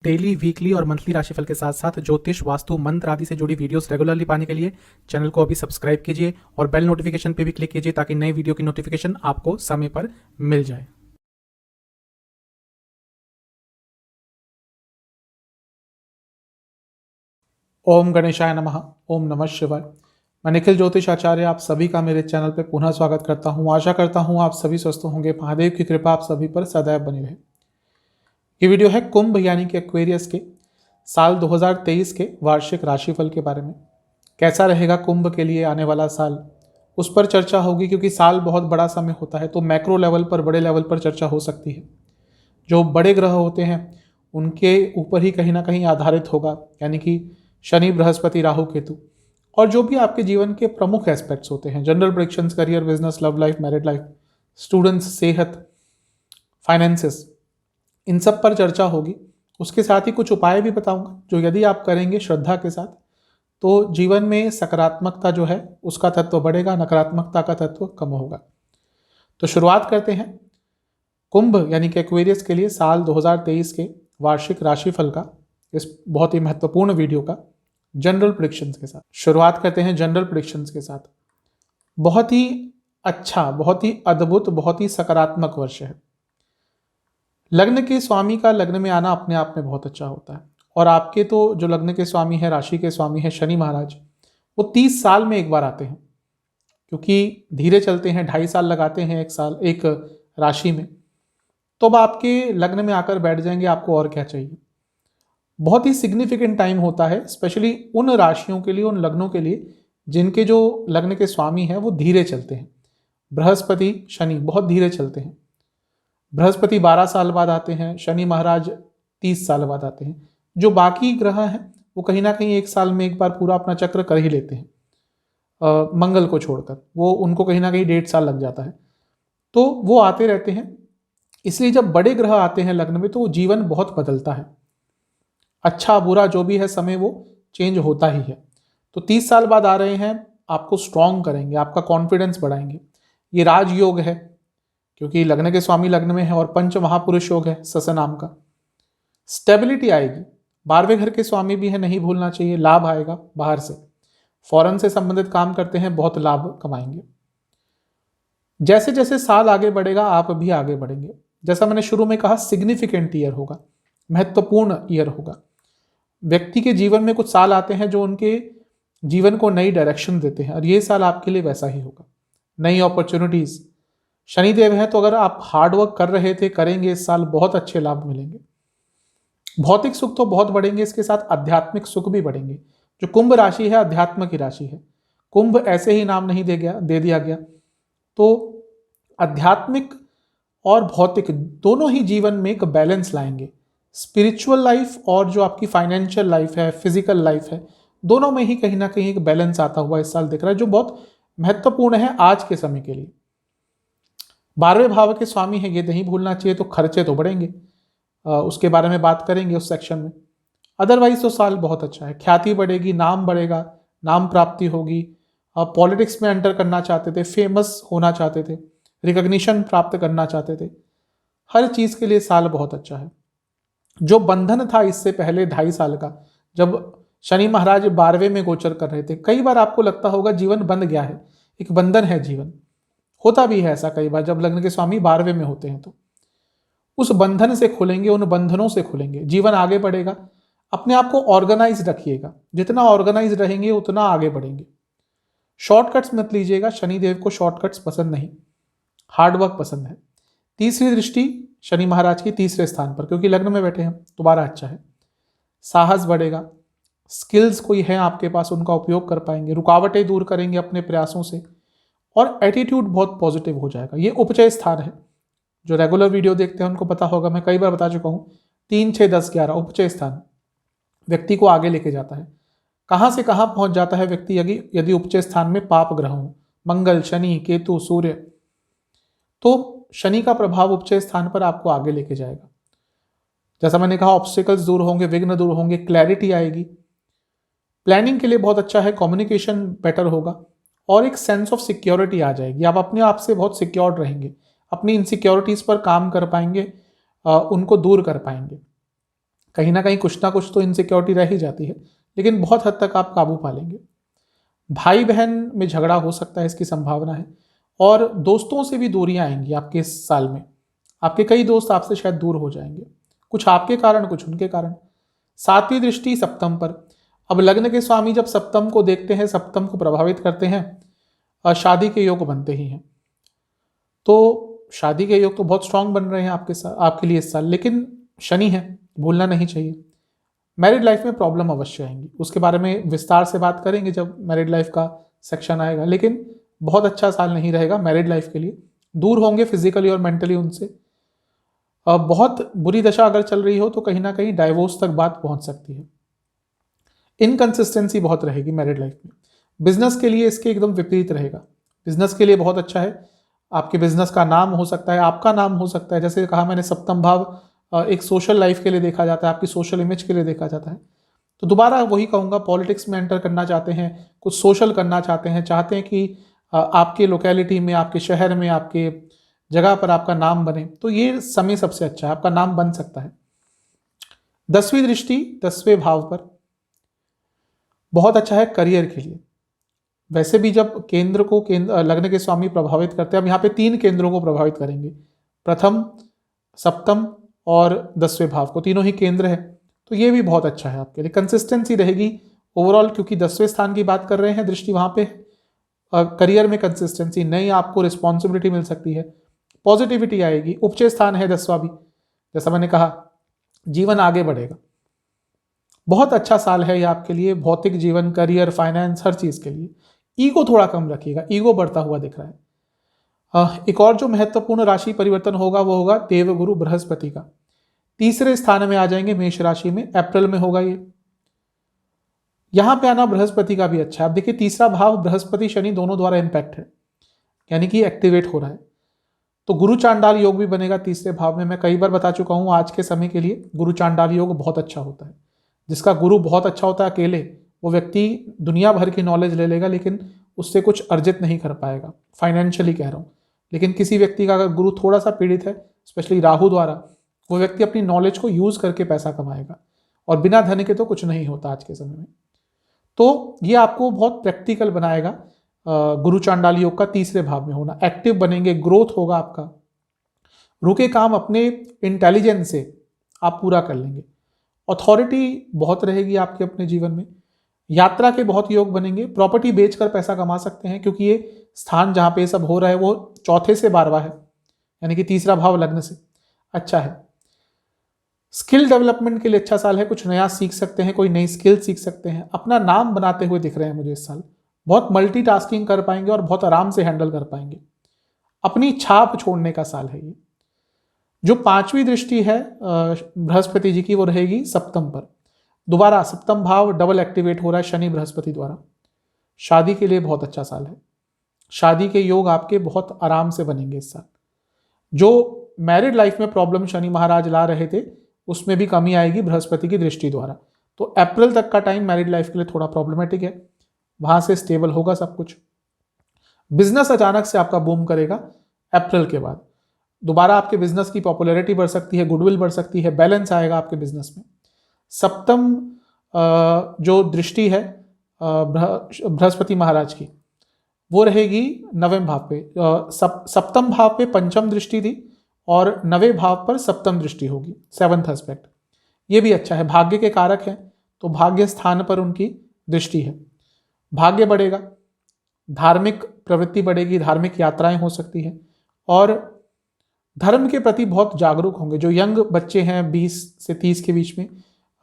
Daily, weekly और monthly राशिफल के साथ साथ ज्योतिष, वास्तु, मंत्र आदि से जुड़ी वीडियोस रेगुलरली पाने के लिए चैनल को अभी सब्सक्राइब कीजिए और बेल नोटिफिकेशन पे भी क्लिक कीजिए ताकि नई वीडियो की नोटिफिकेशन आपको समय पर मिल जाए। ओम गणेशाय नमः। ओम नमः शिवाय। मैं निखिल ज्योतिष आचार्य आप सभी का मेरे चैनल पर पुनः स्वागत करता हूं। आशा करता हूं आप सभी स्वस्थ होंगे। महादेव की कृपा आप सभी पर सदैव बनी रहे। ये वीडियो है कुंभ यानी कि एक्वेरियस के साल 2023 के वार्षिक राशिफल के बारे में। कैसा रहेगा कुंभ के लिए आने वाला साल, उस पर चर्चा होगी, क्योंकि साल बहुत बड़ा समय होता है तो मैक्रो लेवल पर, बड़े लेवल पर चर्चा हो सकती है। जो बड़े ग्रह होते हैं उनके ऊपर ही कहीं ना कहीं आधारित होगा, यानी कि शनि, बृहस्पति, राहु, केतु, और जो भी आपके जीवन के प्रमुख एस्पेक्ट्स होते हैं, general predictions, career, business, love life, married life, students, सेहत, फाइनेंसेस, इन सब पर चर्चा होगी। उसके साथ ही कुछ उपाय भी बताऊंगा जो यदि आप करेंगे श्रद्धा के साथ तो जीवन में सकारात्मकता जो है उसका तत्व बढ़ेगा, नकारात्मकता का तत्व कम होगा। तो शुरुआत करते हैं कुंभ यानी कि एक्वेरियस के लिए साल 2023 के वार्षिक राशिफल का, इस बहुत ही महत्वपूर्ण वीडियो का जनरल प्रेडिक्शंस के साथ। शुरुआत करते हैं जनरल प्रेडिक्शंस के साथ। बहुत ही अच्छा, बहुत ही अद्भुत, बहुत ही सकारात्मक वर्ष है। लग्न के स्वामी का लग्न में आना अपने आप में बहुत अच्छा होता है, और आपके तो जो लग्न के स्वामी है, राशि के स्वामी है शनि महाराज, वो 30 साल में एक बार आते हैं, क्योंकि धीरे चलते हैं, 2.5 साल लगाते हैं एक साल एक राशि में। तो अब आपके लग्न में आकर बैठ जाएंगे, आपको और क्या चाहिए। बहुत ही सिग्निफिकेंट टाइम होता है, स्पेशली उन राशियों के लिए, उन लग्नों के लिए जिनके जो लग्न के स्वामी हैं वो धीरे चलते हैं। बृहस्पति, शनि बहुत धीरे चलते हैं। बृहस्पति 12 साल बाद आते हैं, शनि महाराज 30 साल बाद आते हैं। जो बाकी ग्रह हैं वो कहीं ना कहीं एक साल में एक बार पूरा अपना चक्र कर ही लेते हैं, मंगल को छोड़कर। वो उनको कहीं ना कहीं 1.5 साल लग जाता है, तो वो आते रहते हैं। इसलिए जब बड़े ग्रह आते हैं लग्न में तो जीवन बहुत बदलता है। अच्छा बुरा जो भी है समय वो चेंज होता ही है। तो 30 साल बाद आ रहे हैं, आपको स्ट्रांग करेंगे, आपका कॉन्फिडेंस बढ़ाएंगे। ये राजयोग है, क्योंकि लग्न के स्वामी लग्न में है, और पंच महापुरुष योग है सस नाम का। स्टेबिलिटी आएगी। 12वें घर के स्वामी भी है, नहीं भूलना चाहिए। लाभ आएगा बाहर से, फॉरेन से संबंधित काम करते हैं, बहुत लाभ कमाएंगे। जैसे जैसे साल आगे बढ़ेगा आप भी आगे बढ़ेंगे। जैसा मैंने शुरू में कहा, सिग्निफिकेंट ईयर होगा, महत्वपूर्ण ईयर होगा। व्यक्ति के जीवन में कुछ साल आते हैं जो उनके जीवन को नई डायरेक्शन देते हैं, और ये साल आपके लिए वैसा ही होगा। नई अपॉर्चुनिटीज, शनिदेव है, तो अगर आप हार्डवर्क कर रहे थे, करेंगे, इस साल बहुत अच्छे लाभ मिलेंगे। भौतिक सुख तो बहुत बढ़ेंगे, इसके साथ आध्यात्मिक सुख भी बढ़ेंगे। जो कुंभ राशि है अध्यात्म की राशि है, कुंभ ऐसे ही नाम नहीं दे दिया गया। तो आध्यात्मिक और भौतिक दोनों ही जीवन में एक बैलेंस लाएंगे। स्पिरिचुअल लाइफ और जो आपकी फाइनेंशियल लाइफ है, फिजिकल लाइफ है, दोनों में ही कहीं ना कहीं एक बैलेंस आता हुआ इस साल दिख रहा है, जो बहुत महत्वपूर्ण है आज के समय के लिए। 12वें भाव के स्वामी है, ये नहीं भूलना चाहिए। तो खर्चे तो बढ़ेंगे, उसके बारे में बात करेंगे उस सेक्शन में। अदरवाइज तो साल बहुत अच्छा है। ख्याति बढ़ेगी, नाम बढ़ेगा, नाम प्राप्ति होगी। पॉलिटिक्स में एंटर करना चाहते थे, फेमस होना चाहते थे, रिकॉग्निशन प्राप्त करना चाहते थे, हर चीज के लिए साल बहुत अच्छा है। जो बंधन था इससे पहले 2.5 साल का, जब शनि महाराज 12वें में गोचर कर रहे थे, कई बार आपको लगता होगा जीवन बंध गया है, एक बंधन है जीवन। होता भी है ऐसा कई बार, जब लग्न के स्वामी 12वें में होते हैं तो उस बंधन से खुलेंगे, उन बंधनों से खुलेंगे, जीवन आगे बढ़ेगा। अपने आप को ऑर्गेनाइज रखिएगा, जितना ऑर्गेनाइज रहेंगे उतना आगे बढ़ेंगे। शॉर्टकट्स मत लीजिएगा, शनिदेव को शॉर्टकट्स पसंद नहीं, हार्डवर्क पसंद है। तीसरी दृष्टि शनि महाराज की तीसरे स्थान पर, क्योंकि लग्न में बैठे हैं, दोबारा अच्छा है। साहस बढ़ेगा, स्किल्स कोई है आपके पास उनका उपयोग कर पाएंगे, रुकावटें दूर करेंगे अपने प्रयासों से, और एटीट्यूड बहुत पॉजिटिव हो जाएगा। ये उपचय स्थान है, जो रेगुलर वीडियो देखते हैं उनको पता होगा, मैं कई बार बता चुका हूँ। 3, 6, 10, 11 उपचय स्थान व्यक्ति को आगे लेके जाता है। कहाँ से कहाँ पहुंच जाता है व्यक्ति यदि उपचय स्थान में पाप ग्रह हो, मंगल, शनि, केतु, सूर्य, तो शनि का प्रभाव उपचय स्थान पर आपको आगे लेके जाएगा। जैसा मैंने कहा, ऑब्स्टिकल्स दूर होंगे, विघ्न दूर होंगे, क्लैरिटी आएगी। प्लानिंग के लिए बहुत अच्छा है, कम्युनिकेशन बेटर होगा, और एक सेंस ऑफ सिक्योरिटी आ जाएगी। आप अपने आप से बहुत सिक्योर रहेंगे, अपनी इनसिक्योरिटीज पर काम कर पाएंगे, उनको दूर कर पाएंगे। कहीं ना कुछ तो इनसिक्योरिटी रह ही जाती है, लेकिन बहुत हद तक आप काबू पा लेंगे। भाई बहन में झगड़ा हो सकता है, इसकी संभावना है। और दोस्तों से भी दूरियां आएंगी आपके इस साल में। आपके कई दोस्त आपसे शायद दूर हो जाएंगे, कुछ आपके कारण कुछ उनके कारण। सातवीं दृष्टि सप्तम पर। अब लग्न के स्वामी जब सप्तम को देखते हैं, सप्तम को प्रभावित करते हैं, शादी के योग बनते ही हैं। तो शादी के योग तो बहुत स्ट्रांग बन रहे हैं आपके साथ, आपके लिए इस साल। लेकिन शनि है, भूलना नहीं चाहिए। मैरिड लाइफ में प्रॉब्लम अवश्य आएंगी, उसके बारे में विस्तार से बात करेंगे जब मैरिड लाइफ का सेक्शन आएगा। लेकिन बहुत अच्छा साल नहीं रहेगा मैरिड लाइफ के लिए। दूर होंगे फिजिकली और मेंटली उनसे। बहुत बुरी दशा अगर चल रही हो तो कहीं ना कहीं डाइवोर्स तक बात पहुंच सकती है। इनकंसिस्टेंसी बहुत रहेगी मैरिड लाइफ में। बिजनेस के लिए इसके एकदम विपरीत रहेगा। बिजनेस के लिए बहुत अच्छा है। आपके बिजनेस का नाम हो सकता है, आपका नाम हो सकता है। जैसे कहा मैंने, सप्तम भाव एक सोशल लाइफ के लिए देखा जाता है, आपकी सोशल इमेज के लिए देखा जाता है। तो दोबारा वही कहूँगा, पॉलिटिक्स में एंटर करना चाहते हैं, कुछ सोशल करना चाहते हैं, चाहते हैं कि आपके लोकेलिटी में, आपके शहर में, आपके जगह पर आपका नाम बने, तो ये समय सबसे अच्छा है, आपका नाम बन सकता है। 10वीं दृष्टि 10वें भाव पर बहुत अच्छा है करियर के लिए। वैसे भी जब लग्न के स्वामी प्रभावित करते हैं, अब यहाँ पे 3 केंद्रों को प्रभावित करेंगे, प्रथम, सप्तम और 10वें भाव को, तीनों ही केंद्र है। तो ये भी बहुत अच्छा है आपके लिए। कंसिस्टेंसी रहेगी ओवरऑल, क्योंकि 10वें स्थान की बात कर रहे हैं, दृष्टि वहां पे। करियर में कंसिस्टेंसी, नई आपको रिस्पॉन्सिबिलिटी मिल सकती है, पॉजिटिविटी आएगी। उपचय स्थान है 10वां भी, जैसा मैंने कहा, जीवन आगे बढ़ेगा। बहुत अच्छा साल है ये आपके लिए, भौतिक जीवन, करियर, फाइनेंस, हर चीज के लिए। ईगो थोड़ा कम रखिएगा, ईगो बढ़ता हुआ दिख रहा है। एक और जो महत्वपूर्ण राशि परिवर्तन होगा वो होगा देवगुरु बृहस्पति का। तीसरे स्थान में आ जाएंगे मेष राशि में, अप्रैल में होगा ये। यहां पे आना बृहस्पति का भी अच्छा है। अब देखिए, तीसरा भाव बृहस्पति शनि दोनों द्वारा इंपैक्ट है, यानी कि एक्टिवेट हो रहा है। तो गुरु चांडाल योग भी बनेगा तीसरे भाव में। मैं कई बार बता चुका हूं, आज के समय के लिए गुरु चांडाल योग बहुत अच्छा होता है। जिसका गुरु बहुत अच्छा होता है अकेले, वो व्यक्ति दुनिया भर की नॉलेज ले लेगा, लेकिन उससे कुछ अर्जित नहीं कर पाएगा, फाइनेंशियली कह रहा हूं। लेकिन किसी व्यक्ति का अगर गुरु थोड़ा सा पीड़ित है, स्पेशली राहु द्वारा, वो व्यक्ति अपनी नॉलेज को यूज करके पैसा कमाएगा। और बिना धन के तो कुछ नहीं होता आज के समय में। तो ये आपको बहुत प्रैक्टिकल बनाएगा। गुरु चांडाल योग का तीसरे भाव में होना, एक्टिव बनेंगे, ग्रोथ होगा आपका। रुके काम अपने इंटेलिजेंस से आप पूरा कर लेंगे। अथॉरिटी बहुत रहेगी आपके अपने जीवन में। यात्रा के बहुत योग बनेंगे। प्रॉपर्टी बेचकर पैसा कमा सकते हैं, क्योंकि ये स्थान जहां पे सब हो रहा है वो चौथे से 12वां है, यानी कि तीसरा भाव लग्न से अच्छा है। स्किल डेवलपमेंट के लिए अच्छा साल है। कुछ नया सीख सकते हैं, कोई नई स्किल सीख सकते हैं। अपना नाम बनाते हुए दिख रहे हैं मुझे इस साल। बहुत मल्टीटास्किंग कर पाएंगे और बहुत आराम से हैंडल कर पाएंगे। अपनी छाप छोड़ने का साल है ये। जो 5वीं दृष्टि है बृहस्पति जी की, वो रहेगी सप्तम पर। दोबारा सप्तम भाव डबल एक्टिवेट हो रहा है शनि बृहस्पति द्वारा। शादी के लिए बहुत अच्छा साल है। शादी के योग आपके बहुत आराम से बनेंगे इस साल। जो मैरिड लाइफ में प्रॉब्लम शनि महाराज ला रहे थे, उसमें भी कमी आएगी बृहस्पति की दृष्टि द्वारा। तो अप्रैल तक का टाइम मैरिड लाइफ के लिए थोड़ा प्रॉब्लमेटिक है, वहां से स्टेबल होगा सब कुछ। बिजनेस अचानक से आपका बूम करेगा अप्रैल के बाद। दोबारा आपके बिजनेस की पॉपुलैरिटी बढ़ सकती है, गुडविल बढ़ सकती है, बैलेंस आएगा आपके बिजनेस में। सप्तम जो दृष्टि है बृहस्पति महाराज की, वो रहेगी 9वें भाव पे। सप्तम भाव पे पंचम दृष्टि थी और 9वें भाव पर सप्तम दृष्टि होगी, 7th एस्पेक्ट। ये भी अच्छा है, भाग्य के कारक हैं, तो भाग्य स्थान पर उनकी दृष्टि है। भाग्य बढ़ेगा, धार्मिक प्रवृत्ति बढ़ेगी, धार्मिक यात्राएं हो सकती हैं, और धर्म के प्रति बहुत जागरूक होंगे। जो यंग बच्चे हैं 20 से 30 के बीच में,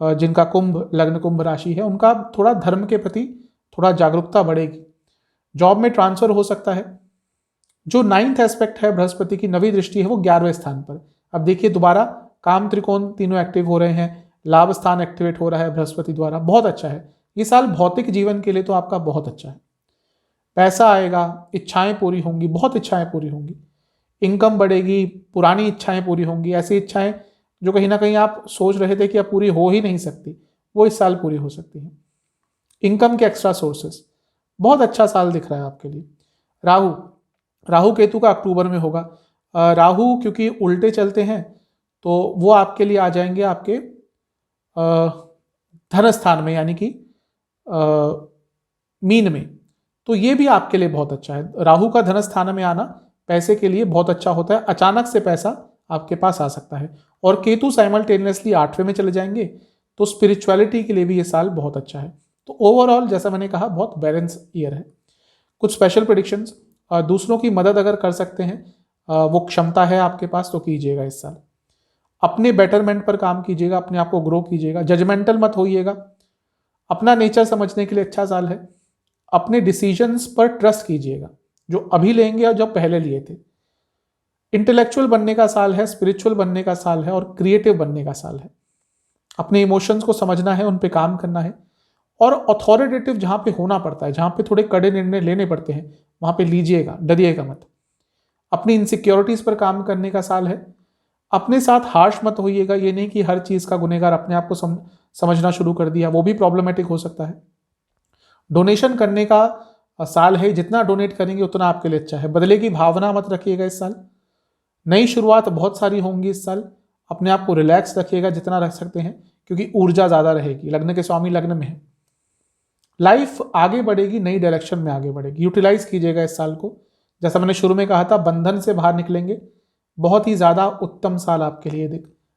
जिनका कुंभ लग्न कुंभ राशि है, उनका थोड़ा धर्म के प्रति थोड़ा जागरूकता बढ़ेगी। जॉब में ट्रांसफर हो सकता है। जो 9th एस्पेक्ट है बृहस्पति की 9वीं दृष्टि है, वो 11वें स्थान पर। अब देखिए, दोबारा काम त्रिकोण तीनों एक्टिव हो रहे हैं, लाभ स्थान एक्टिवेट हो रहा है बृहस्पति द्वारा। बहुत अच्छा है ये साल भौतिक जीवन के लिए, तो आपका बहुत अच्छा है। पैसा आएगा, इच्छाएं पूरी होंगी, बहुत इच्छाएं पूरी होंगी, इनकम बढ़ेगी, पुरानी इच्छाएं पूरी होंगी। ऐसी इच्छाएं जो कहीं ना कहीं आप सोच रहे थे कि अब पूरी हो ही नहीं सकती, वो इस साल पूरी हो सकती हैं। इनकम के एक्स्ट्रा सोर्सेस, बहुत अच्छा साल दिख रहा है आपके लिए। राहु केतु का अक्टूबर में होगा। राहु क्योंकि उल्टे चलते हैं, तो वो आपके लिए आ जाएंगे आपके धन स्थान में यानी कि मीन में, तो ये भी आपके लिए बहुत अच्छा है। राहु का धन स्थान में आना पैसे के लिए बहुत अच्छा होता है, अचानक से पैसा आपके पास आ सकता है। और केतु साइमल्टेनियसली 8वें में चले जाएंगे, तो स्पिरिचुअलिटी के लिए भी ये साल बहुत अच्छा है। तो ओवरऑल जैसा मैंने कहा बहुत बैलेंस ईयर है। कुछ स्पेशल प्रेडिक्शंस, दूसरों की मदद अगर कर सकते हैं, वो क्षमता है आपके पास तो कीजिएगा इस साल। अपने बेटरमेंट पर काम कीजिएगा, अपने आप को ग्रो कीजिएगा, जजमेंटल मत होइएगा। अपना नेचर समझने के लिए अच्छा साल है। अपने डिसीजंस पर ट्रस्ट कीजिएगा जो अभी लेंगे और जब पहले लिए थे। इंटेलेक्चुअल बनने का साल है, स्पिरिचुअल बनने का साल है और क्रिएटिव बनने का साल है। अपने इमोशंस को समझना है, उन पे काम करना है और अथॉरिटेटिव जहां पे होना पड़ता है, जहां पे थोड़े कड़े निर्णय लेने पड़ते हैं, वहां पे लीजिएगा, डरिएगा मत। अपनी इनसिक्योरिटीज पर काम करने का साल है। अपने साथ हार्श मत होइएगा, ये नहीं कि हर चीज का गुनहगार अपने आप को समझना शुरू कर दिया, वो भी प्रॉब्लमेटिक हो सकता है। डोनेशन करने का साल है, जितना डोनेट करेंगे उतना आपके लिए अच्छा है। बदले की भावना मत रखिएगा इस साल। नई शुरुआत बहुत सारी होंगी इस साल, अपने आप को रिलैक्स रखिएगा जितना रख सकते हैं, क्योंकि ऊर्जा ज़्यादा रहेगी। लग्न के स्वामी लग्न में है। लाइफ आगे बढ़ेगी, नई डायरेक्शन में आगे बढ़ेगी, यूटिलाइज कीजिएगा इस साल को। जैसा मैंने शुरू में कहा था, बंधन से बाहर निकलेंगे। बहुत ही ज़्यादा उत्तम साल आपके लिए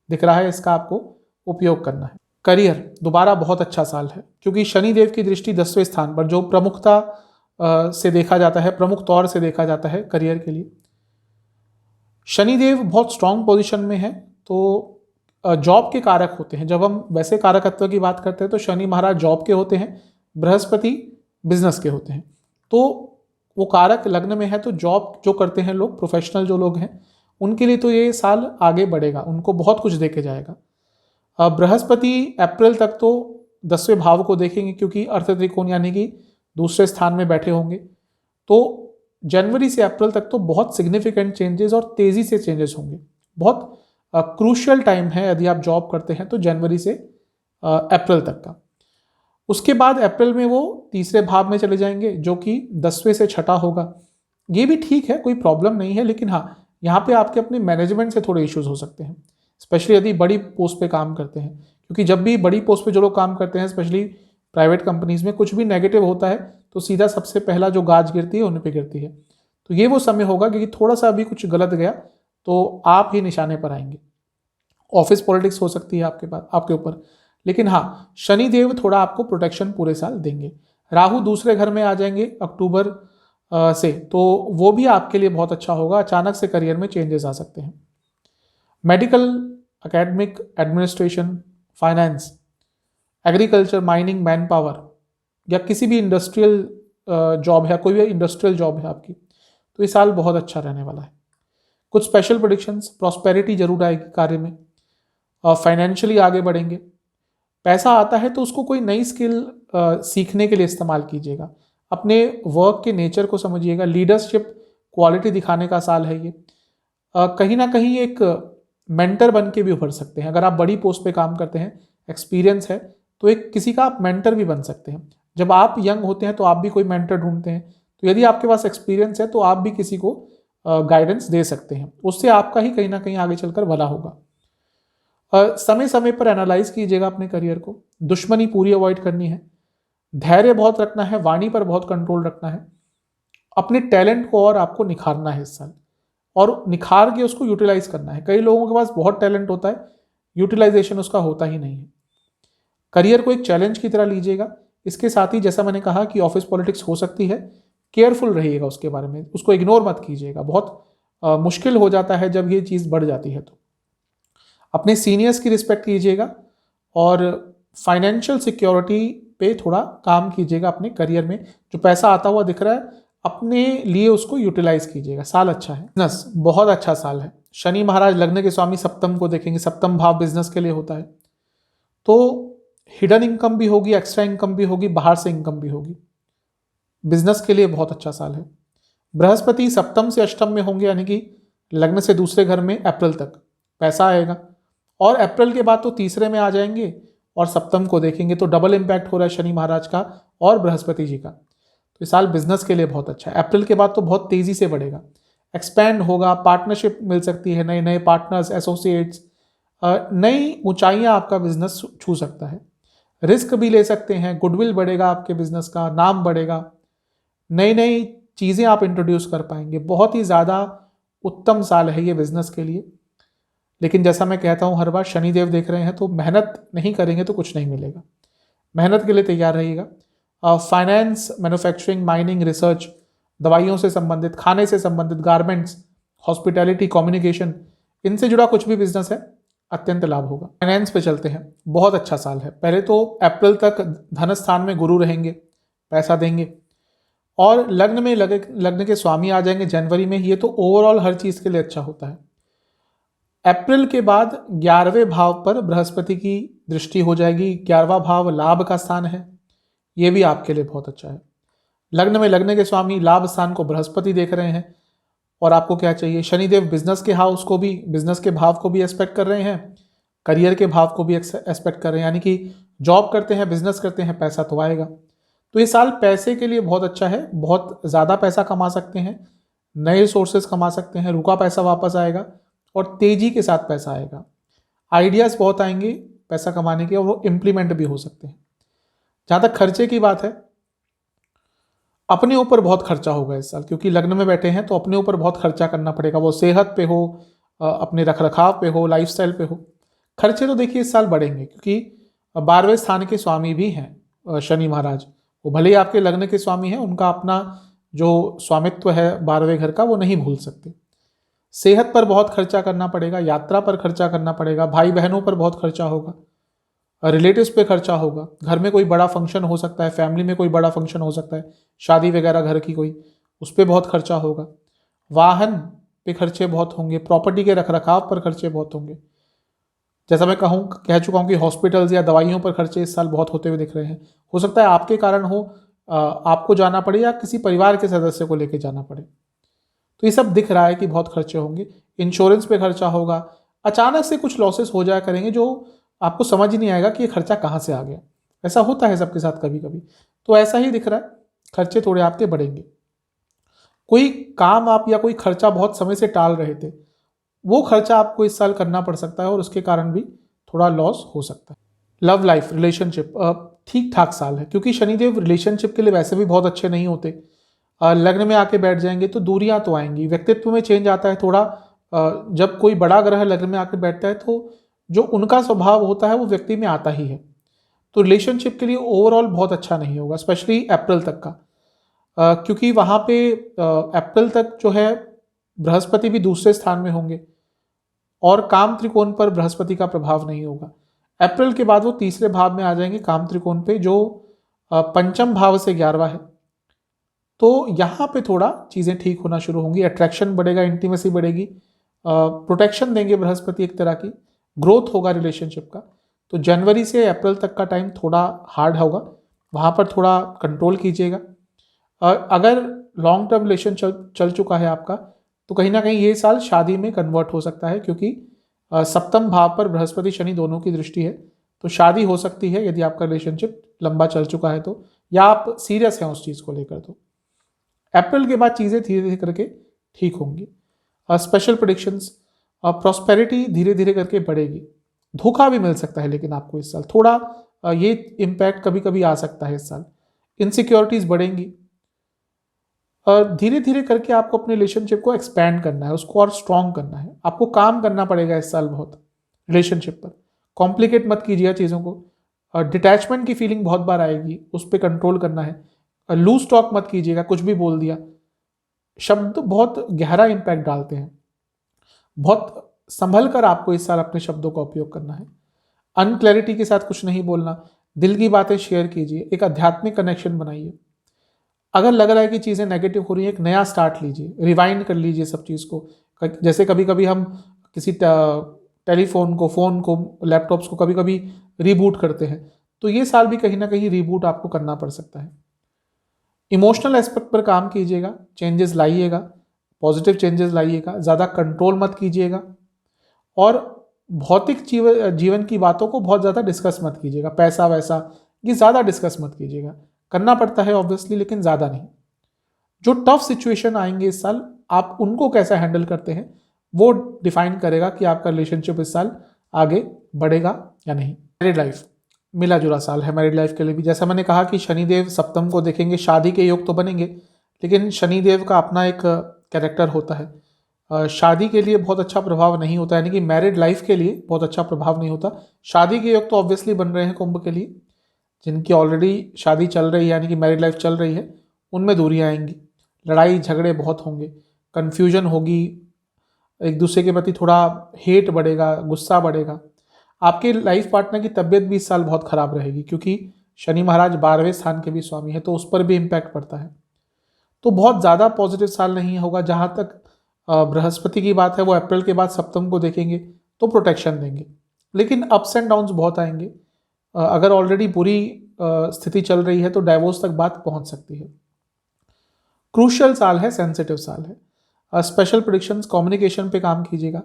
दिख रहा है, इसका आपको उपयोग करना है। करियर दोबारा बहुत अच्छा साल है, क्योंकि शनिदेव की दृष्टि 10वें स्थान पर जो प्रमुखता से देखा जाता है, प्रमुख तौर से देखा जाता है करियर के लिए। शनिदेव बहुत स्ट्रांग पोजीशन में है, तो जॉब के कारक होते हैं। जब हम वैसे कारकत्व की बात करते हैं तो शनि महाराज जॉब के होते हैं, बृहस्पति बिजनेस के होते हैं। तो वो कारक लग्न में है, तो जॉब जो करते हैं लोग, प्रोफेशनल जो लोग हैं, उनके लिए तो ये साल आगे बढ़ेगा, उनको बहुत कुछ देके जाएगा। बृहस्पति अप्रैल तक तो 10वें भाव को देखेंगे, क्योंकि अर्थ त्रिकोण यानी कि दूसरे स्थान में बैठे होंगे। तो जनवरी से अप्रैल तक तो बहुत सिग्निफिकेंट चेंजेस और तेजी से चेंजेस होंगे। बहुत क्रूशियल टाइम है यदि आप जॉब करते हैं तो, जनवरी से अप्रैल तक का। उसके बाद अप्रैल में वो तीसरे भाव में चले जाएंगे, जो कि 10वें से छठा होगा। ये भी ठीक है, कोई प्रॉब्लम नहीं है, लेकिन हाँ, यहाँ पे आपके अपने मैनेजमेंट से थोड़े इश्यूज हो सकते हैं, स्पेशली यदि बड़ी पोस्ट पे काम करते हैं। क्योंकि जब भी बड़ी पोस्ट पे जो लोग काम करते हैं, स्पेशली प्राइवेट कंपनीज में, कुछ भी नेगेटिव होता है तो सीधा सबसे पहला जो गाज गिरती है उन पे गिरती है। तो ये वो समय होगा कि थोड़ा सा अभी कुछ गलत गया तो आप ही निशाने पर आएंगे। ऑफिस पॉलिटिक्स हो सकती है आपके ऊपर, लेकिन हाँ, शनिदेव थोड़ा आपको प्रोटेक्शन पूरे साल देंगे। राहु दूसरे घर में आ जाएंगे अक्टूबर से, तो वो भी आपके लिए बहुत अच्छा होगा। अचानक से करियर में चेंजेस आ सकते हैं। Medical, academic, administration, finance, agriculture, mining, man power या किसी भी इंडस्ट्रियल जॉब है, कोई भी इंडस्ट्रियल जॉब है आपकी, तो ये साल बहुत अच्छा रहने वाला है। कुछ स्पेशल प्रेडिक्शंस, प्रॉस्पेरिटी जरूर आएगी कार्य में, फाइनेंशियली आगे बढ़ेंगे। पैसा आता है तो उसको कोई नई स्किल सीखने के लिए इस्तेमाल कीजिएगा। अपने वर्क के नेचर को समझिएगा। लीडरशिप क्वालिटी दिखाने का साल है ये। कहीं ना कहीं एक मेंटर बन के भी उभर सकते हैं। अगर आप बड़ी पोस्ट पे काम करते हैं, एक्सपीरियंस है, तो एक किसी का आप मेंटर भी बन सकते हैं। जब आप यंग होते हैं तो आप भी कोई मेंटर ढूंढते हैं, तो यदि आपके पास एक्सपीरियंस है तो आप भी किसी को गाइडेंस दे सकते हैं। उससे आपका ही कहीं ना कहीं आगे चलकर भला होगा। समय समय पर एनालाइज कीजिएगा अपने करियर को। दुश्मनी पूरी अवॉइड करनी है। धैर्य बहुत रखना है, वाणी पर बहुत कंट्रोल रखना है। अपने टैलेंट को और आपको निखारना है इस साल, और निखार के उसको यूटिलाइज करना है। कई लोगों के पास बहुत टैलेंट होता है, यूटिलाइजेशन उसका होता ही नहीं है। करियर को एक चैलेंज की तरह लीजिएगा। इसके साथ ही जैसा मैंने कहा कि ऑफिस पॉलिटिक्स हो सकती है, केयरफुल रहिएगा उसके बारे में, उसको इग्नोर मत कीजिएगा। बहुत मुश्किल हो जाता है जब ये चीज़ बढ़ जाती है। तो अपने सीनियर्स की रिस्पेक्ट कीजिएगा और फाइनेंशियल सिक्योरिटी पे थोड़ा काम कीजिएगा अपने करियर में। जो पैसा आता हुआ दिख रहा है, अपने लिए उसको यूटिलाइज कीजिएगा। साल अच्छा है, बिजनेस बहुत अच्छा साल है। शनि महाराज लग्न के स्वामी सप्तम को देखेंगे। सप्तम भाव बिजनेस के लिए होता है, तो हिडन इनकम भी होगी, एक्स्ट्रा इनकम भी होगी, बाहर से इनकम भी होगी। बिजनेस के लिए बहुत अच्छा साल है। बृहस्पति सप्तम से अष्टम में होंगे, यानी कि लग्न से दूसरे घर में अप्रैल तक पैसा आएगा, और अप्रैल के बाद तो तीसरे में आ जाएंगे और सप्तम को देखेंगे। तो डबल इम्पैक्ट हो रहा है शनि महाराज का और बृहस्पति जी का। तो इस साल बिजनेस के लिए बहुत अच्छा है। अप्रैल के बाद तो बहुत तेजी से बढ़ेगा, एक्सपैंड होगा, पार्टनरशिप मिल सकती है, नए नए पार्टनर्स, एसोसिएट्स, नई ऊंचाइयां आपका बिजनेस छू सकता है। रिस्क भी ले सकते हैं, गुडविल बढ़ेगा आपके बिजनेस का, नाम बढ़ेगा, नई नई चीज़ें आप इंट्रोड्यूस कर पाएंगे। बहुत ही ज़्यादा उत्तम साल है ये बिजनेस के लिए। लेकिन जैसा मैं कहता हूँ हर बार, शनिदेव देख रहे हैं तो मेहनत नहीं करेंगे तो कुछ नहीं मिलेगा। मेहनत के लिए तैयार रहिएगा। फाइनेंस, मैन्युफैक्चरिंग, माइनिंग, रिसर्च, दवाइयों से संबंधित, खाने से संबंधित, गारमेंट्स, हॉस्पिटैलिटी, कम्युनिकेशन, इनसे जुड़ा कुछ भी बिजनेस है, अत्यंत लाभ होगा। फाइनेंस पे चलते हैं, बहुत अच्छा साल है। पहले तो अप्रैल तक धन स्थान में गुरु रहेंगे, पैसा देंगे, और लग्न के स्वामी आ जाएंगे जनवरी में। ये तो ओवरऑल हर चीज के लिए अच्छा होता है। अप्रैल के बाद 11वें भाव पर बृहस्पति की दृष्टि हो जाएगी। 11वां भाव लाभ का स्थान है, ये भी आपके लिए बहुत अच्छा है। लग्न के स्वामी लाभ स्थान को बृहस्पति देख रहे हैं, और आपको क्या चाहिए? शनिदेव बिजनेस के हाउस को भी, बिजनेस के भाव को भी एस्पेक्ट कर रहे हैं, करियर के भाव को भी एस्पेक्ट कर रहे हैं। यानी कि जॉब करते हैं, बिजनेस करते हैं, पैसा तो आएगा। तो ये साल पैसे के लिए बहुत अच्छा है, बहुत ज़्यादा पैसा कमा सकते हैं, नए सोर्सेज कमा सकते हैं, रुका पैसा वापस आएगा और तेजी के साथ पैसा आएगा। आइडियाज़ बहुत आएंगे पैसा कमाने के, और वो इम्प्लीमेंट भी हो सकते हैं। जहाँ तक खर्चे की बात है, अपने ऊपर बहुत खर्चा होगा इस साल, क्योंकि लग्न में बैठे हैं तो अपने ऊपर बहुत खर्चा करना पड़ेगा। वो सेहत पे हो, अपने रखरखाव पे हो, लाइफस्टाइल पे हो। खर्चे तो देखिए इस साल बढ़ेंगे, क्योंकि 12वें स्थान के स्वामी भी हैं शनि महाराज। वो भले ही आपके लग्न के स्वामी हैं, उनका अपना जो स्वामित्व है 12वें घर का, वो नहीं भूल सकते। सेहत पर बहुत खर्चा करना पड़ेगा, यात्रा पर खर्चा करना पड़ेगा, भाई बहनों पर बहुत खर्चा होगा, रिलेटिव्स पे खर्चा होगा, घर में कोई बड़ा फंक्शन हो सकता है, फैमिली में कोई बड़ा फंक्शन हो सकता है, शादी वगैरह घर की कोई, उस पर बहुत खर्चा होगा। वाहन पे खर्चे बहुत होंगे, प्रॉपर्टी के रखरखाव पर खर्चे बहुत होंगे। जैसा मैं कह चुका हूँ कि हॉस्पिटल्स या दवाइयों पर खर्चे इस साल बहुत होते हुए दिख रहे हैं। हो सकता है आपके कारण हो, आपको जाना पड़े या किसी परिवार के सदस्य को लेकर जाना पड़े। तो ये सब दिख रहा है कि बहुत खर्चे होंगे। इंश्योरेंस पे खर्चा होगा, अचानक से कुछ लॉसेस हो जाया करेंगे जो आपको समझ ही नहीं आएगा कि ये खर्चा कहाँ से आ गया। ऐसा होता है सबके साथ कभी कभी, तो ऐसा ही दिख रहा है, खर्चे थोड़े आपके बढ़ेंगे। कोई काम आप या कोई खर्चा बहुत समय से टाल रहे थे, वो खर्चा आपको इस साल करना पड़ सकता है, और उसके कारण भी थोड़ा लॉस हो सकता है। लव लाइफ, रिलेशनशिप, ठीक ठाक साल है, क्योंकि शनिदेव रिलेशनशिप के लिए वैसे भी बहुत अच्छे नहीं होते। लग्न में आके बैठ जाएंगे तो दूरियां तो आएंगी, व्यक्तित्व में चेंज आता है थोड़ा। जब कोई बड़ा ग्रह लग्न में आके बैठता है तो जो उनका स्वभाव होता है वो व्यक्ति में आता ही है। तो रिलेशनशिप के लिए ओवरऑल बहुत अच्छा नहीं होगा, स्पेशली अप्रैल तक का, क्योंकि वहाँ पे अप्रैल तक जो है बृहस्पति भी दूसरे स्थान में होंगे, और काम त्रिकोण पर बृहस्पति का प्रभाव नहीं होगा। अप्रैल के बाद वो तीसरे भाव में आ जाएंगे, काम त्रिकोण पे, जो पंचम भाव से 11वां है। तो यहाँ पे थोड़ा चीज़ें ठीक होना शुरू होंगी, अट्रैक्शन बढ़ेगा, इंटीमेसी बढ़ेगी, प्रोटेक्शन देंगे बृहस्पति, एक तरह की ग्रोथ होगा रिलेशनशिप का। तो जनवरी से अप्रैल तक का टाइम थोड़ा हार्ड होगा, वहाँ पर थोड़ा कंट्रोल कीजिएगा। अगर लॉन्ग टर्म रिलेशन चल चुका है आपका, तो कहीं ना कहीं ये साल शादी में कन्वर्ट हो सकता है, क्योंकि सप्तम भाव पर बृहस्पति शनि दोनों की दृष्टि है। तो शादी हो सकती है यदि आपका रिलेशनशिप लंबा चल चुका है तो, या आप सीरियस हैं उस चीज़ को लेकर। तो अप्रैल के बाद चीज़ें धीरे धीरे करके ठीक होंगी। स्पेशल प्रेडिक्शंस, प्रॉस्पेरिटी धीरे धीरे करके बढ़ेगी। धोखा भी मिल सकता है लेकिन आपको इस साल थोड़ा ये इम्पैक्ट कभी कभी आ सकता है इस साल। इनसिक्योरिटीज बढ़ेंगी। धीरे धीरे करके आपको अपने रिलेशनशिप को एक्सपैंड करना है, उसको और स्ट्रॉन्ग करना है। आपको काम करना पड़ेगा इस साल बहुत रिलेशनशिप पर। कॉम्प्लिकेट मत कीजिए चीज़ों को। डिटैचमेंट की फीलिंग बहुत बार आएगी, उस पर कंट्रोल करना है। लूज टॉक मत कीजिएगा, कुछ भी बोल दिया। शब्द बहुत गहरा इम्पैक्ट डालते हैं, बहुत संभल कर आपको इस साल अपने शब्दों का उपयोग करना है। अनक्लैरिटी के साथ कुछ नहीं बोलना, दिल की बातें शेयर कीजिए, एक आध्यात्मिक कनेक्शन बनाइए। अगर लग रहा है कि चीज़ें नेगेटिव हो रही है, एक नया स्टार्ट लीजिए, रिवाइंड कर लीजिए सब चीज़ को। जैसे कभी कभी हम किसी टेलीफोन को, फ़ोन को, लैपटॉप्स को कभी कभी रीबूट करते हैं, तो ये साल भी कहीं ना कहीं रीबूट आपको करना पड़ सकता है। इमोशनल एस्पेक्ट पर काम कीजिएगा, चेंजेस लाइएगा, पॉजिटिव चेंजेस लाइएगा, ज़्यादा कंट्रोल मत कीजिएगा, और भौतिक जीवन की बातों को बहुत ज़्यादा डिस्कस मत कीजिएगा। पैसा वैसा ये ज़्यादा डिस्कस मत कीजिएगा, करना पड़ता है ऑब्वियसली लेकिन ज़्यादा नहीं। जो टफ सिचुएशन आएंगे इस साल, आप उनको कैसा हैंडल करते हैं वो डिफाइन करेगा कि आपका रिलेशनशिप इस साल आगे बढ़ेगा या नहीं। मैरिड लाइफ, मिला जुला साल है मैरिड लाइफ के लिए भी। जैसा मैंने कहा कि शनिदेव सप्तम को देखेंगे, शादी के योग तो बनेंगे, लेकिन शनिदेव का अपना एक कैरेक्टर होता है। शादी के लिए बहुत अच्छा प्रभाव नहीं होता, यानी कि मैरिड लाइफ के लिए बहुत अच्छा प्रभाव नहीं होता। शादी के योग तो ऑब्वियसली बन रहे हैं कुंभ के लिए, जिनकी ऑलरेडी शादी चल रही है यानी कि मैरिड लाइफ चल रही है, उनमें दूरियां आएंगी, लड़ाई झगड़े बहुत होंगे, कन्फ्यूजन होगी, एक दूसरे के प्रति थोड़ा हेट बढ़ेगा, गुस्सा बढ़ेगा। आपके लाइफ पार्टनर की तबीयत भी इस साल बहुत खराब रहेगी, क्योंकि शनि महाराज 12वें स्थान के भी स्वामी है, तो उस पर भी इम्पैक्ट पड़ता है। तो बहुत ज़्यादा पॉजिटिव साल नहीं होगा। जहाँ तक बृहस्पति की बात है, वो अप्रैल के बाद सप्तम को देखेंगे तो प्रोटेक्शन देंगे, लेकिन अप्स एंड डाउन्स बहुत आएंगे। अगर ऑलरेडी बुरी स्थिति चल रही है तो डाइवोर्स तक बात पहुंच सकती है। क्रूशियल साल है, सेंसिटिव साल है। स्पेशल प्रेडिक्शंस, कम्युनिकेशन पे काम कीजिएगा।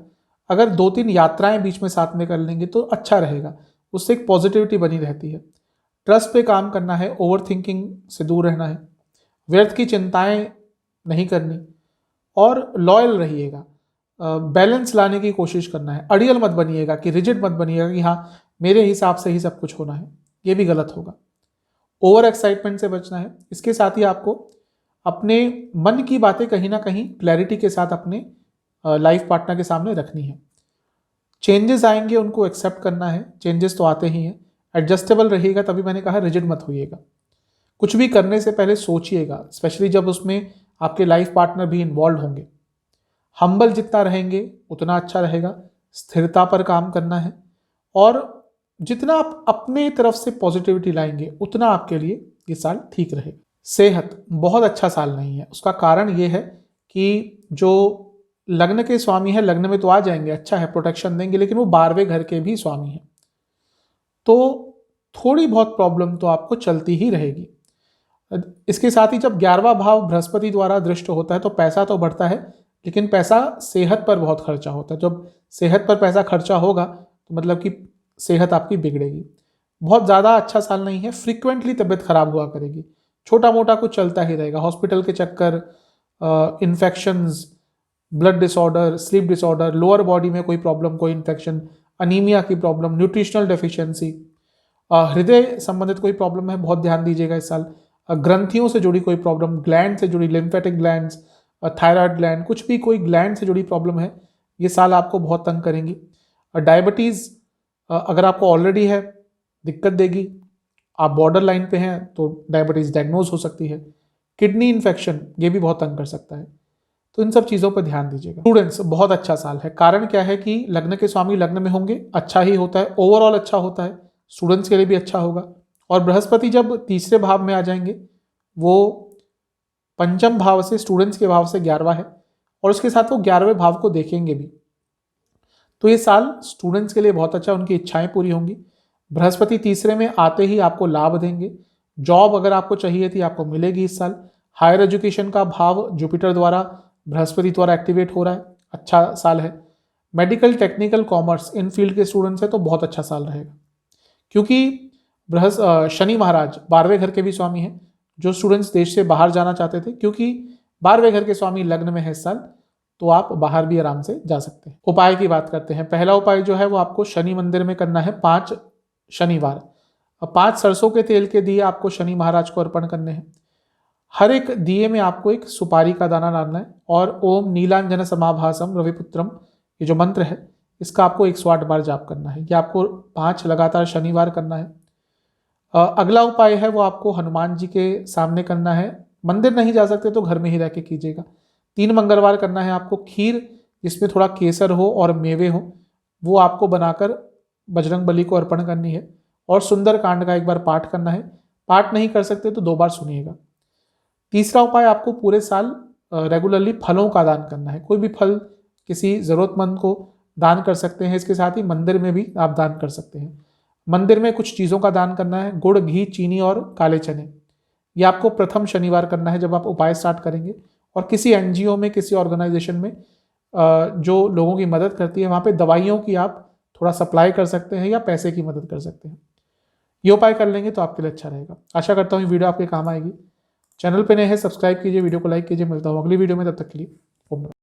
अगर 2-3 यात्राएं बीच में साथ में कर लेंगे तो अच्छा रहेगा, उससे एक पॉजिटिविटी बनी रहती है। ट्रस्ट पे काम करना है, ओवर थिंकिंग से दूर रहना है, व्यर्थ की चिंताएं नहीं करनी, और लॉयल रहिएगा। बैलेंस लाने की कोशिश करना है। अड़ियल मत बनिएगा, कि रिजिड मत बनिएगा कि हाँ मेरे हिसाब से ही सब कुछ होना है, ये भी गलत होगा। ओवर एक्साइटमेंट से बचना है। इसके साथ ही आपको अपने मन की बातें कहीं ना कहीं क्लैरिटी के साथ अपने लाइफ पार्टनर के सामने रखनी है। चेंजेस आएंगे, उनको एक्सेप्ट करना है, चेंजेस तो आते ही हैं। एडजस्टेबल रहिएगा, तभी मैंने कहा रिजिड मत होइएगा। कुछ भी करने से पहले सोचिएगा, स्पेशली जब उसमें आपके लाइफ पार्टनर भी इन्वॉल्व होंगे। हम्बल जितना रहेंगे उतना अच्छा रहेगा। स्थिरता पर काम करना है, और जितना आप अपने तरफ से पॉजिटिविटी लाएंगे उतना आपके लिए ये साल ठीक रहेगा। सेहत बहुत अच्छा साल नहीं है। उसका कारण ये है कि जो लग्न के स्वामी है, लग्न में तो आ जाएंगे, अच्छा है, प्रोटेक्शन देंगे, लेकिन वो 12वें घर के भी स्वामी हैं, तो थोड़ी बहुत प्रॉब्लम तो आपको चलती ही रहेगी। इसके साथ ही जब 11वां भाव बृहस्पति द्वारा दृष्ट होता है तो पैसा तो बढ़ता है, लेकिन पैसा सेहत पर बहुत खर्चा होता है। जब सेहत पर पैसा खर्चा होगा तो मतलब कि सेहत आपकी बिगड़ेगी। बहुत ज़्यादा अच्छा साल नहीं है। फ्रीक्वेंटली तबीयत खराब हुआ करेगी, छोटा मोटा कुछ चलता ही रहेगा। हॉस्पिटल के चक्कर, infections, blood disorder, sleep disorder, lower body में कोई प्रॉब्लम, कोई इन्फेक्शन, अनीमिया की प्रॉब्लम, न्यूट्रिशनल डेफिशिएंसी, हृदय संबंधित कोई प्रॉब्लम है, बहुत ध्यान दीजिएगा इस साल। ग्रंथियों से जुड़ी कोई प्रॉब्लम, ग्लैंड से जुड़ी, लिम्फेटिक ग्लैंड्स, थायराइड ग्लैंड, कुछ भी कोई ग्लैंड से जुड़ी प्रॉब्लम है, ये साल आपको बहुत तंग करेंगी। डायबिटीज़ अगर आपको ऑलरेडी है, दिक्कत देगी। आप बॉर्डर लाइन पे हैं तो डायबिटीज़ डायग्नोज हो सकती है। किडनी इन्फेक्शन, ये भी बहुत तंग कर सकता है, तो इन सब चीज़ों पर ध्यान दीजिएगा। स्टूडेंट्स, बहुत अच्छा साल है। कारण क्या है कि लग्न के स्वामी लग्न में होंगे, अच्छा ही होता है, ओवरऑल अच्छा होता है, स्टूडेंट्स के लिए भी अच्छा होगा। और बृहस्पति जब तीसरे भाव में आ जाएंगे, वो पंचम भाव से, स्टूडेंट्स के भाव से 11वां है, और उसके साथ वो 11वें भाव को देखेंगे भी। तो ये साल स्टूडेंट्स के लिए बहुत अच्छा, उनकी इच्छाएं पूरी होंगी। बृहस्पति तीसरे में आते ही आपको लाभ देंगे। जॉब अगर आपको चाहिए थी आपको मिलेगी इस साल। हायर एजुकेशन का भाव जुपिटर द्वारा, बृहस्पति द्वारा एक्टिवेट हो रहा है, अच्छा साल है। मेडिकल, टेक्निकल, कॉमर्स, इन फील्ड के स्टूडेंट्स हैं तो बहुत अच्छा साल रहेगा, क्योंकि शनि महाराज 12वें घर के भी स्वामी हैं। जो स्टूडेंट्स देश से बाहर जाना चाहते थे, क्योंकि 12वें घर के स्वामी लग्न में है इस साल, तो आप बाहर भी आराम से जा सकते हैं। उपाय की बात करते हैं। पहला उपाय जो है वो आपको शनि मंदिर में करना है 5 शनिवार। 5 सरसों के तेल के दिए आपको शनि महाराज को अर्पण करने हैं। हर एक दिए में आपको एक सुपारी का दाना डालना है, और ओम नीलांजन समाभासम रविपुत्रम, ये जो मंत्र है इसका आपको 108 बार जाप करना है। ये आपको 5 लगातार शनिवार करना है। अगला उपाय है वो आपको हनुमान जी के सामने करना है। मंदिर नहीं जा सकते तो घर में ही रह के कीजिएगा। 3 मंगलवार करना है आपको। खीर जिसमें थोड़ा केसर हो और मेवे हो, वो आपको बनाकर बजरंग बली को अर्पण करनी है, और सुंदर कांड का एक बार पाठ करना है। पाठ नहीं कर सकते तो 2 बार सुनिएगा। तीसरा उपाय, आपको पूरे साल रेगुलरली फलों का दान करना है। कोई भी फल किसी ज़रूरतमंद को दान कर सकते हैं। इसके साथ ही मंदिर में भी आप दान कर सकते हैं। मंदिर में कुछ चीज़ों का दान करना है, गुड़, घी, चीनी और काले चने। ये आपको प्रथम शनिवार करना है जब आप उपाय स्टार्ट करेंगे। और किसी एनजीओ में, किसी ऑर्गेनाइजेशन में जो लोगों की मदद करती है, वहाँ पे दवाइयों की आप थोड़ा सप्लाई कर सकते हैं या पैसे की मदद कर सकते हैं। ये उपाय कर लेंगे तो आपके लिए अच्छा रहेगा। आशा करता हूँ ये वीडियो आपके काम आएगी। चैनल पे नए हैं, सब्सक्राइब कीजिए, वीडियो को लाइक कीजिए। मिलता हूँ अगली वीडियो में, तब तक के लिए ओम नमः।